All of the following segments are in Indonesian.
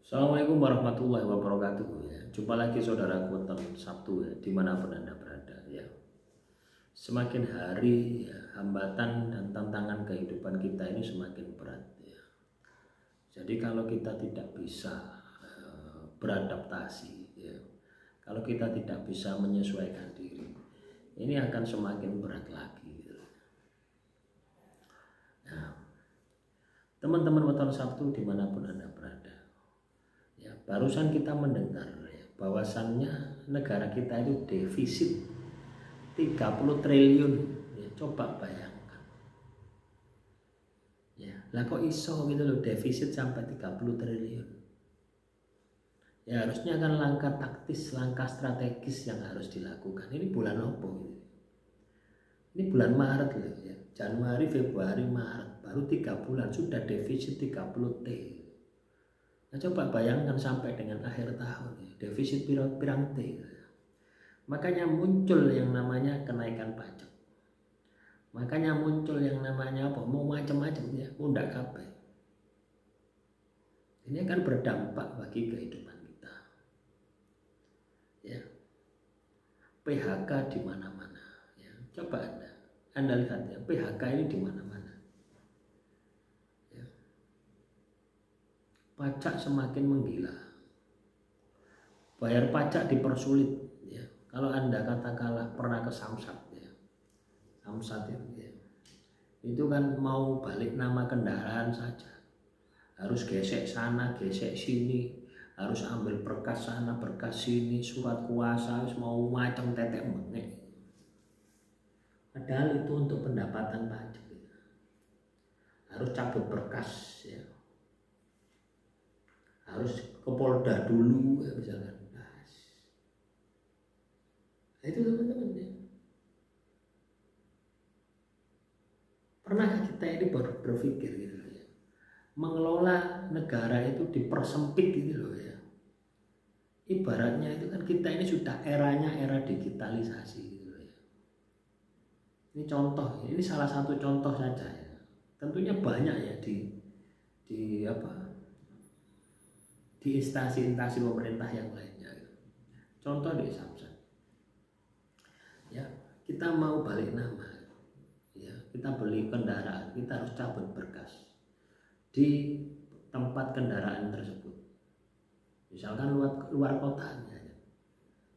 Assalamualaikum warahmatullahi wabarakatuh ya. Jumpa lagi saudara Kutan Sabtu ya, dimanapun Anda berada ya. Semakin hari ya, hambatan dan tantangan kehidupan kita ini semakin berat ya. Jadi kalau kita tidak bisa beradaptasi ya, kalau kita tidak bisa menyesuaikan diri, ini akan semakin berat lagi gitu. Nah, teman-teman Weton Sabtu dimanapun Anda berada ya, barusan kita mendengar ya, bahwasannya negara kita itu defisit 30 triliun ya, coba bayangkan ya, lah kok iso gitu loh defisit sampai 30 triliun ya. Harusnya kan langkah taktis, langkah strategis yang harus dilakukan. Ini bulan apa gitu? Ini bulan Maret loh ya, Januari, Februari, Maret, baru 3 bulan sudah defisit 30 T. Nah, coba bayangkan sampai dengan akhir tahun ya, defisit pirang T. Makanya muncul yang namanya kenaikan pajak. Makanya muncul yang namanya apa? Mau macam-macam ya, mundak kabeh. Ini akan berdampak bagi kehidupan kita. Ya. PHK di mana-mana ya. Coba Anda lihat ya, PHK ini di mana-mana. Pajak semakin menggila, bayar pajak dipersulit ya. Kalau Anda katakanlah pernah ke Samsat ya, Samsat itu kan mau balik nama kendaraan saja harus gesek sana gesek sini, harus ambil berkas sana berkas sini, surat kuasa, harus mau macam tetek mengek. Padahal itu untuk pendapatan pajak ya. Harus cabut berkas ya, harus ke Polda dulu ya, misalkan. Nah, itu teman-teman ya. Pernahkah kita ini berpikir gitu ya, mengelola negara itu dipersempit gitu loh ya. Ibaratnya itu kan kita ini sudah eranya era digitalisasi gitu loh ya. Ini contoh, ini salah satu contoh saja ya. Tentunya banyak ya di instansi-instansi pemerintah yang lainnya. Contoh di Samsat. Ya, kita mau balik nama. Ya, kita beli kendaraan, kita harus cabut berkas di tempat kendaraan tersebut. Misalkan luar kotanya.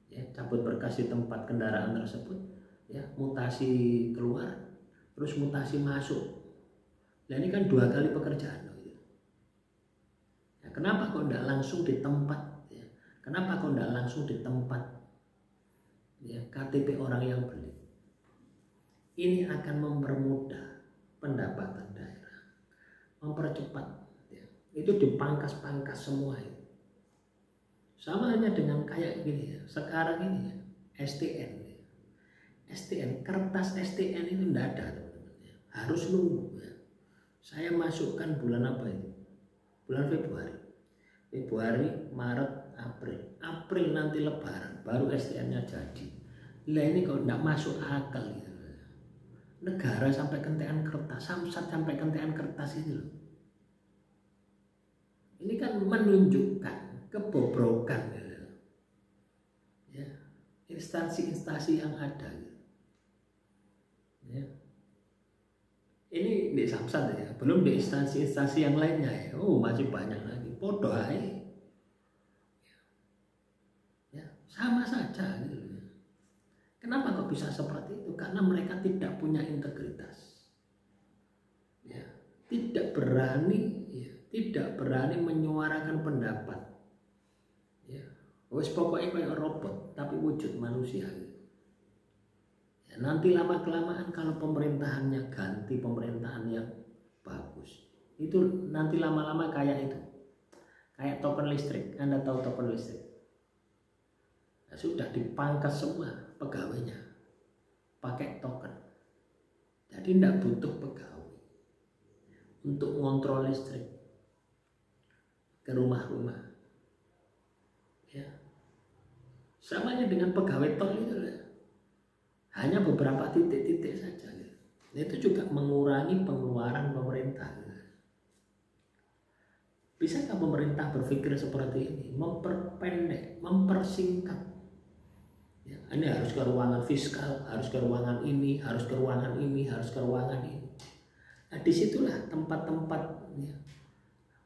Ya, cabut berkas di tempat kendaraan tersebut, ya, mutasi keluar, terus mutasi masuk. Nah, ini kan 2 kali pekerjaan. Kenapa kok tidak langsung di tempat ya? Kenapa kok tidak langsung di tempat ya, KTP orang yang beli? Ini akan mempermudah pendapatan daerah, mempercepat ya. Itu dipangkas-pangkas semua itu. Sama hanya dengan kayak gini ya, sekarang ini ya, STN ya. STN, kertas STN itu tidak ada teman-teman ya. Harus nunggu ya. Saya masukkan bulan apa itu? Bulan Februari, Maret, April nanti Lebaran, baru STN-nya jadi. Lah ini kok tidak masuk akal gitu. Negara sampai kentean kertas, Samsat sampai kentean kertas itu loh. Ini kan menunjukkan kebobrokan gitu. Ya, instansi-instansi yang ada gitu. Ya. Ini di Samsat ya, belum di instansi-instansi yang lainnya ya. Oh, masih banyak lagi. Podo aja. Ya, sama saja gitu. Kenapa kok bisa seperti itu? Karena mereka tidak punya integritas. Ya, tidak berani menyuarakan pendapat. Ya, wes pokoknya kayak robot tapi wujud manusia gitu. Ya, nanti lama-kelamaan kalau pemerintahannya ganti pemerintahan yang bagus, itu nanti lama-lama kayak itu. Kayak token listrik, Anda tahu token listrik? Nah, sudah dipangkas semua pegawainya pakai token. Jadi tidak butuh pegawai untuk ngontrol listrik ke rumah-rumah. Ya. Samanya dengan pegawai tol itu ya. Hanya beberapa titik-titik saja. Itu juga mengurangi pengeluaran pemerintah. Bisakah pemerintah berpikir seperti ini, memperpendek, mempersingkat? Ya, ini harus ke ruangan fiskal, harus ke ruangan ini, harus ke ruangan ini, harus ke ruangan ini. Nah, disitulah tempat-tempat ya,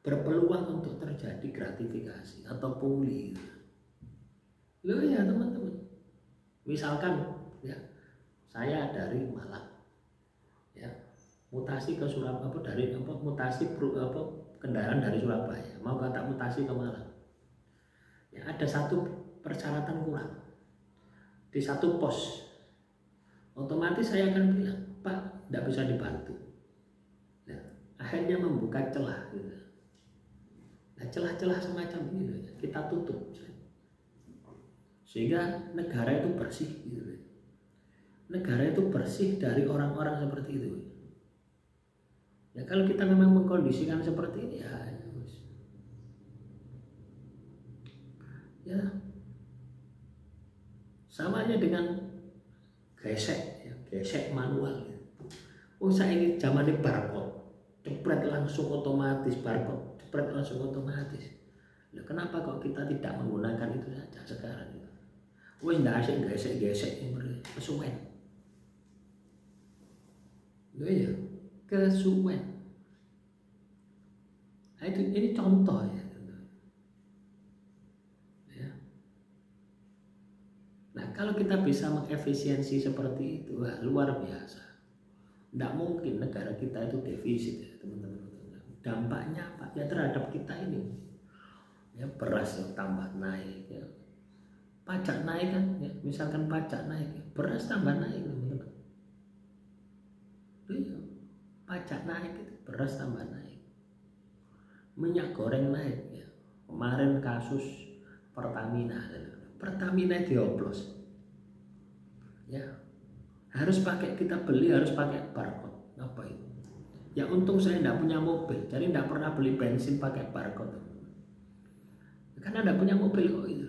berpeluang untuk terjadi gratifikasi atau pungli. Loh ya teman-teman, misalkan ya saya dari Malang, ya mutasi ke Surabaya, mutasi kendaraan dari Surabaya mau tak mutasi ke Malang, ya ada satu persyaratan kurang di satu pos, otomatis saya akan bilang, Pak, tidak bisa dibantu. Nah, akhirnya membuka celah gitu. Nah, celah-celah semacam ini kita tutup sehingga negara itu bersih gitu. Negara itu bersih dari orang-orang seperti itu. Ya kalau kita memang mengkondisikan seperti ini ya sama aja dengan gesek, ya, gesek manual. Ya. Oh saya ini zaman ini barcode, cepret langsung otomatis, barcode cepret langsung otomatis. Nah, kenapa kok kita tidak menggunakan itu saja sekarang? Wes ndak asik gesek-gesek ini kesuwen. Loh ya, kesuwen. Nah, ini contoh ya. Nah, kalau kita bisa mengefisiensi seperti itu, wah, luar biasa. Tidak mungkin negara kita itu defisit ya, teman-teman. Dampaknya apa? Ya terhadap kita ini. Ya beras yang tambah naik ya. Pajak naik kan, ya, misalkan pajak naik, ya, beras tambah naik, teman-teman. Ya, pajak naik, beras tambah naik. Minyak goreng naik, ya. Kemarin kasus Pertamina dioplos, ya harus pakai kita beli harus pakai barcode, apa itu? Ya untung saya tidak punya mobil, jadi tidak pernah beli bensin pakai barcode, karena tidak punya mobil kok itu.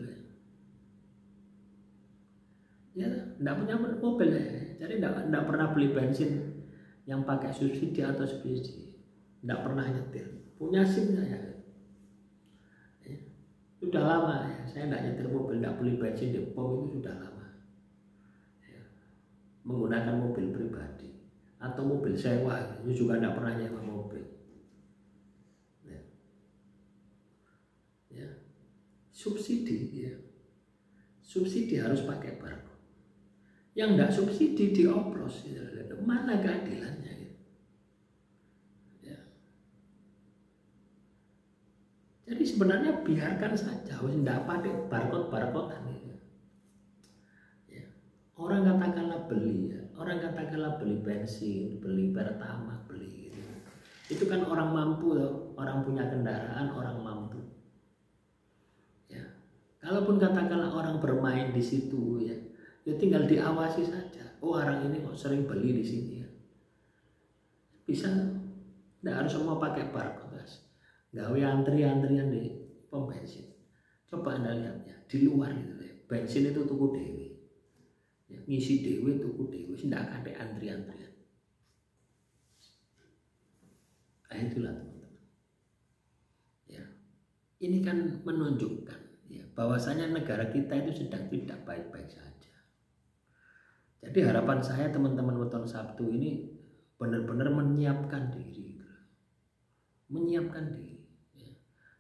Ya tidak punya mobil ya, jadi tidak pernah beli bensin yang pakai subsidi atau subsidi, tidak pernah nyetir, punya SIM saya. Sudah lama ya, saya tidak nyetir mobil, tidak beli bensin di pom itu sudah lama ya. Menggunakan mobil pribadi atau mobil sewa itu juga tidak pernah nyewa mobil ya. Ya. Subsidi ya, subsidi harus pakai barcode, yang tidak subsidi dioplos ya. Mana keadilannya gitu. Ya. Jadi sebenarnya biarkan saja, tidak pakai barcode-barcodean gitu. Ya. Orang katakanlah beli bensin, beli pertamax, beli gitu. Itu kan orang mampu, orang punya kendaraan, orang mampu. Ya. Kalaupun katakanlah orang bermain di situ ya tinggal diawasi saja. Oh orang ini kok sering beli di sini ya. Bisa, tidak harus semua pakai barcode. Gawe antrian di pom bensin. Coba Anda lihat ya, di luar gitu ya. Bensin itu tuku dewe. Ya, ngisi dewe tuku dewe, tidak ada antrian-antrian. Nah itulah teman-teman. Ya. Ini kan menunjukkan ya bahwasanya negara kita itu sedang tidak baik-baik saja. Jadi harapan saya teman-teman Weton Sabtu ini benar-benar menyiapkan diri. Menyiapkan diri.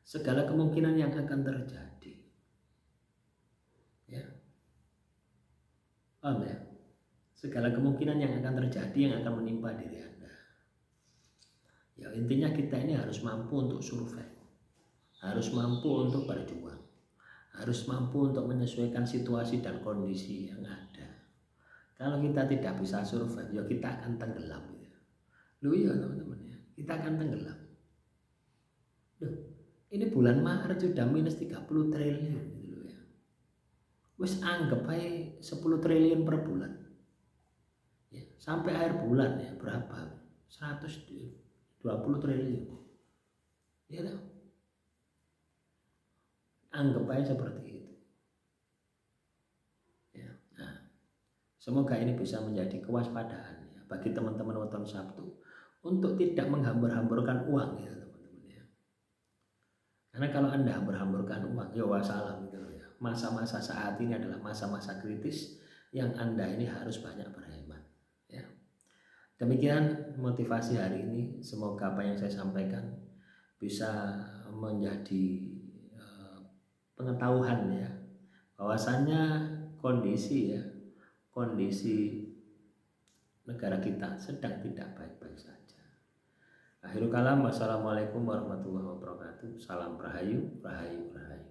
Segala kemungkinan yang akan terjadi ya. Ya segala kemungkinan yang akan terjadi yang akan menimpa diri Anda ya. Intinya kita ini harus mampu untuk survive, harus mampu untuk berjuang, harus mampu untuk menyesuaikan situasi dan kondisi yang ada. Kalau kita tidak bisa survive ya kita akan tenggelam ya. Loh ya teman-teman ya, kita akan tenggelam. Loh, ini bulan Maret sudah minus 30 triliun gitu ya. Wes anggap aja 10 triliun per bulan. Ya, sampai akhir bulan ya berapa? 120 triliun. Ya tahu? Anggap aja seperti itu. Ya. Nah, semoga ini bisa menjadi kewaspadaan ya, bagi teman-teman Weton Sabtu untuk tidak menghambur-hamburkan uang ya. Karena kalau Anda hambur-hamburkan uang, ya wassalam gitu ya. Masa-masa saat ini adalah masa-masa kritis yang Anda ini harus banyak berhemat ya. Demikian motivasi hari ini, semoga apa yang saya sampaikan bisa menjadi pengetahuan ya, bahwasannya kondisi negara kita sedang tidak baik-baik saja. Akhirul kalam, wassalamualaikum warahmatullahi wabarakatuh. Salam rahayu, rahayu, rahayu.